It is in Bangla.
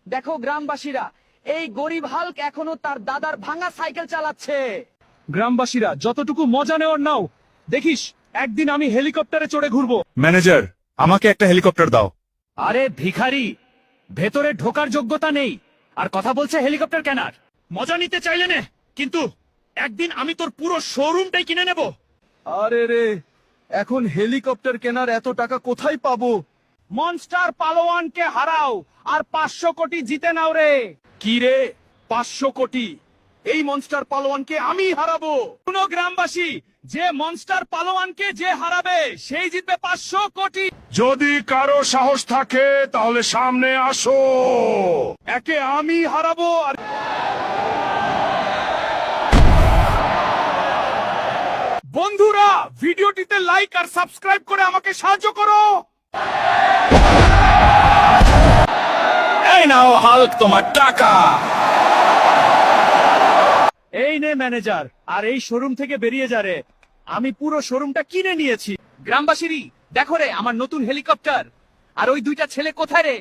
দেখো গ্রামবাসীরা, এই গরিব হাল্ক এখনো তার দাদার ভাঙা সাইকেল চালাচ্ছে। গ্রামবাসীরা যতটুকু মজা নেওয়ার নাও, দেখিস একদিন আমি হেলিকপ্টারে চড়ে ঘুরবো। ম্যানেজার, আমাকে একটা হেলিকপ্টার দাও। আরে ভিখারি, ভেতরে ঢোকার যোগ্যতা নেই আর কথা বলছে হেলিকপ্টার কেনার। মজা নিতে চাইলে নে, কিন্তু একদিন আমি তোর পুরো শোরুমটাই কিনে নেব। আরে রে, এখন হেলিকপ্টার কেনার এত টাকা কোথায় পাবো? মনস্টার পালোয়ানকে হারাও আর 500 কোটি জিতে নাও রে। কি রে, 500 কোটি? এই মনস্টার পালোয়ানকে আমি হারাবো। কোনো গ্রামবাসী, যে মনস্টার পালোয়ানকে যে হারাবে সেই জিতবে 500 কোটি। যদি কারো সাহস থাকে তাহলে সামনে আসো। একে আমি হারাবো আর বন্ধুরা, ভিডিওটিতে লাইক আর সাবস্ক্রাইব করে আমাকে সাহায্য করো। এই নাও হাল্ক, তোমার টাকা। এই নে ম্যানেজার, আর এই শোরুম থেকে বেরিয়ে যা রে। আমি পুরো শোরুমটা কিনে নিয়েছি। গ্রামবাসীরই দেখো রে আমার নতুন হেলিকপ্টার। আর ওই দুইটা ছেলে কোথায় রে?